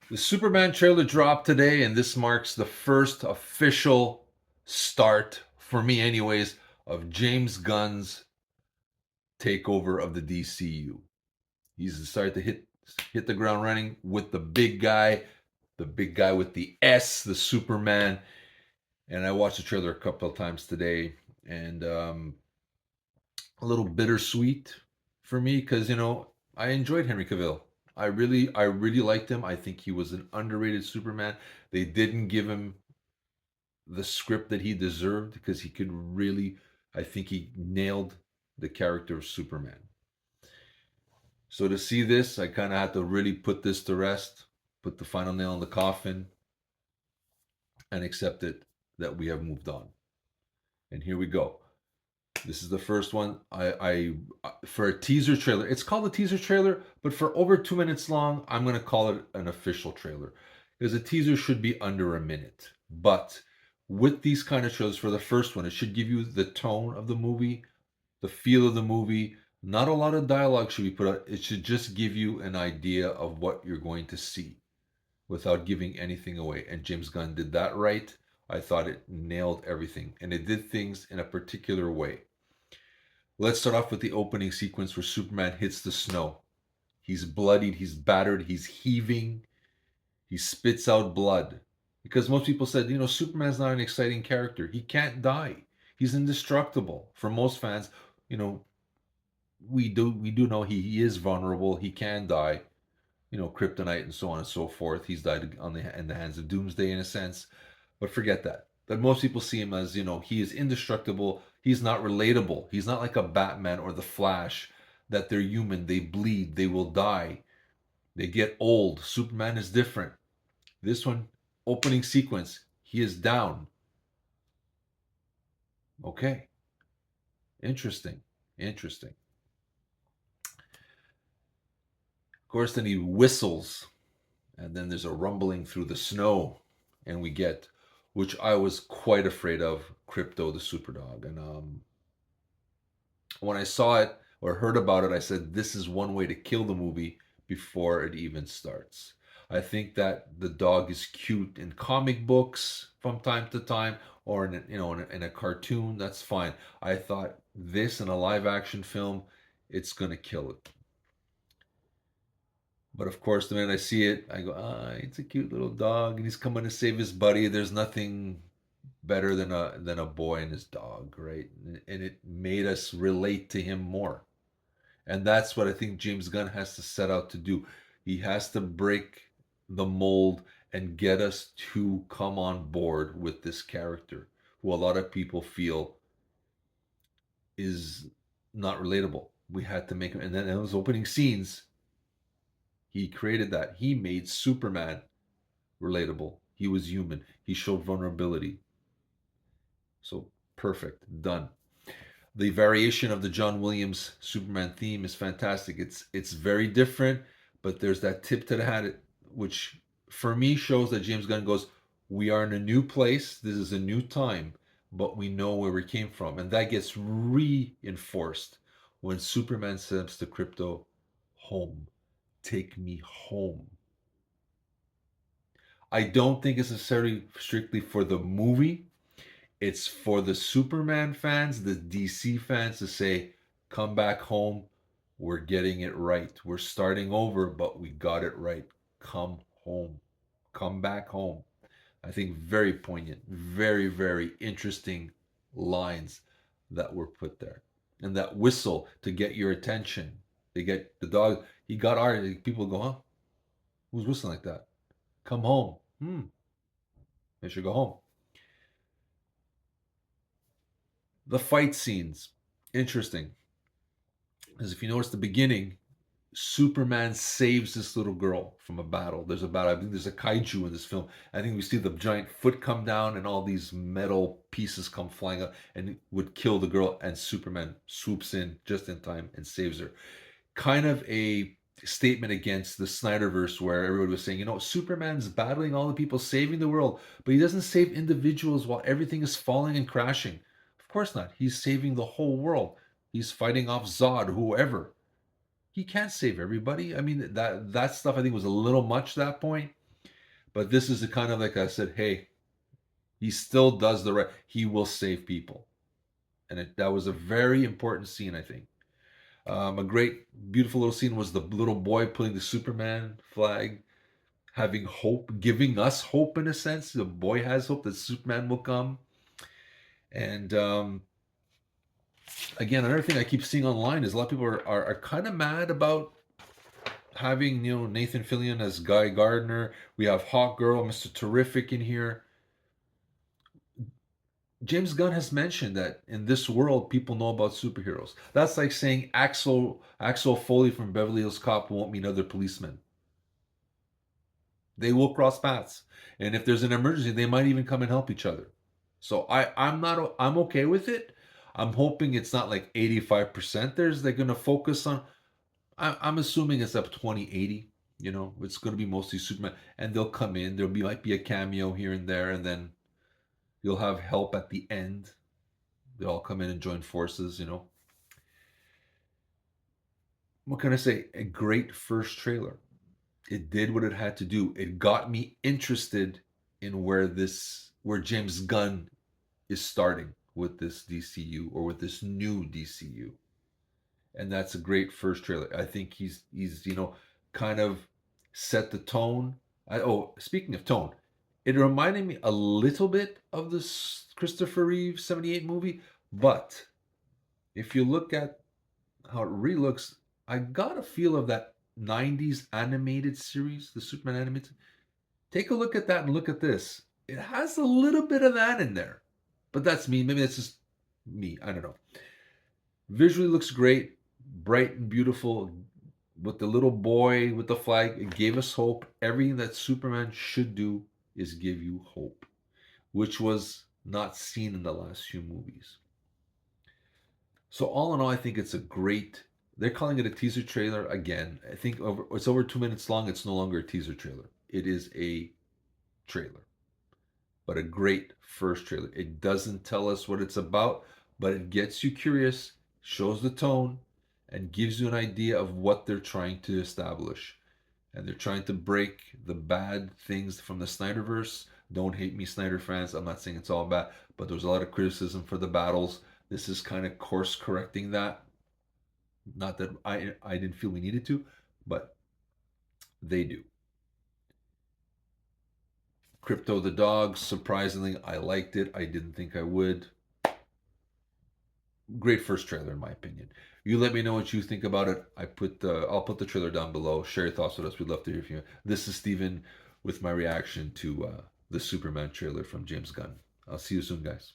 The Superman trailer dropped today, and this marks the first official start, for me anyways, of James Gunn's takeover of the DCU. He's started to hit the ground running with the big guy with the S, the Superman. And I watched the trailer a couple of times today, and a little bittersweet for me because I enjoyed Henry Cavill. I really liked him. I think he was an underrated Superman. They didn't give him the script that he deserved because he could really. I think he nailed the character of Superman. So to see this, I kind of had to really put this to rest, put the final nail in the coffin, and accept it that we have moved on. And here we go. This is the first one. I for a teaser trailer. It's called a teaser trailer, but for over 2 minutes long, I'm gonna call it an official trailer because a teaser should be under a minute. But with these kind of trailers, for the first one, it should give you the tone of the movie, the feel of the movie. Not a lot of dialogue should be put out. It should just give you an idea of what you're going to see without giving anything away. And James Gunn did that right. I thought it nailed everything, and it did things in a particular way. Let's start off with the opening sequence where Superman hits the snow. He's bloodied, he's battered, he's heaving, he spits out blood. Because most people said, Superman's not an exciting character. He can't die. He's indestructible. For most fans, you know, we do know he is vulnerable. He can die. Kryptonite and so on and so forth. He's died in the hands of Doomsday in a sense. But forget that. But most people see him as, he is indestructible. He's not relatable. He's not like a Batman or the Flash, that they're human, they bleed, they will die, they get old. Superman is different. This one, opening sequence, he is down. Okay. Interesting. Interesting. Of course, then he whistles, and then there's a rumbling through the snow, and we get, which I was quite afraid of, Crypto the Superdog. And when I saw it or heard about it, I said, this is one way to kill the movie before it even starts. I think that the dog is cute in comic books from time to time, or in a cartoon. That's fine. I thought this in a live action film, it's gonna kill it. But of course, the minute I see it, I go, it's a cute little dog, and he's coming to save his buddy. There's nothing better than a boy and his dog, right? And it made us relate to him more. And that's what I think James Gunn has to set out to do. He has to break the mold and get us to come on board with this character, who a lot of people feel is not relatable. We had to make him, and then in those opening scenes, he created that. He made Superman relatable. He was human. He showed vulnerability. So perfect, done. The variation of the John Williams Superman theme is fantastic. It's very different, but there's that tip to the hat, which for me shows that James Gunn goes, we are in a new place. This is a new time, but we know where we came from, and that gets reinforced when Superman says to Crypto, "Home, take me home." I don't think it's necessarily strictly for the movie. It's for the Superman fans, the DC fans to say, come back home. We're getting it right. We're starting over, but we got it right. Come home. Come back home. I think very poignant, very, very interesting lines that were put there. And that whistle to get your attention. They get the dog, he got our, people go, huh? Who's whistling like that? Come home. They should go home. The fight scenes, interesting. Because if you notice the beginning, Superman saves this little girl from a battle. There's a battle. I think there's a kaiju in this film. I think we see the giant foot come down and all these metal pieces come flying up and would kill the girl. And Superman swoops in just in time and saves her. Kind of a statement against the Snyderverse where everybody was saying, Superman's battling all the people, saving the world, but he doesn't save individuals while everything is falling and crashing. Of course not. He's saving the whole world. He's fighting off Zod, whoever. He can't save everybody. I mean, that stuff I think was a little much at that point. But this is the kind of, like I said, hey, he still does the right. He will save people, and that was a very important scene, I think. A great, beautiful little scene was the little boy putting the Superman flag, having hope, giving us hope in a sense. The boy has hope that Superman will come. And again, another thing I keep seeing online is a lot of people are kind of mad about having, Nathan Fillion as Guy Gardner. We have Hawk Girl, Mr. Terrific in here. James Gunn has mentioned that in this world, people know about superheroes. That's like saying Axel Foley from Beverly Hills Cop won't meet other policemen. They will cross paths, and if there's an emergency, they might even come and help each other. So I'm okay with it. I'm hoping it's not like 85%. They're going to focus on. I'm assuming it's up 20/80. It's going to be mostly Superman, and they'll come in. Might be a cameo here and there, and then you'll have help at the end. They all come in and join forces. What can I say? A great first trailer. It did what it had to do. It got me interested in where James Gunn is starting with this DCU, or with this new DCU. And that's a great first trailer. I think he's kind of set the tone. Speaking of tone, it reminded me a little bit of this Christopher Reeve 78 movie, but if you look at how it really looks, I got a feel of that 90s animated series, the Superman animated. Take a look at that and look at this. It has a little bit of that in there. But that's me. Maybe that's just me. I don't know. Visually looks great, bright and beautiful. With the little boy with the flag, it gave us hope. Everything that Superman should do is give you hope, which was not seen in the last few movies. So all in all, I think it's a great. They're calling it a teaser trailer again. I think it's over 2 minutes long. It's no longer a teaser trailer. It is a trailer, but a great first trailer. It doesn't tell us what it's about, but it gets you curious, shows the tone, and gives you an idea of what they're trying to establish. And they're trying to break the bad things from the Snyderverse. Don't hate me, Snyder fans. I'm not saying it's all bad, but there's a lot of criticism for the battles. This is kind of course correcting that. Not that I didn't feel we needed to, but they do. Crypto the Dog, surprisingly, I liked it. I didn't think I would. Great first trailer, in my opinion. You let me know what you think about it. I'll put the trailer down below. Share your thoughts with us. We'd love to hear from you. This is Steven with my reaction to the Superman trailer from James Gunn. I'll see you soon, guys.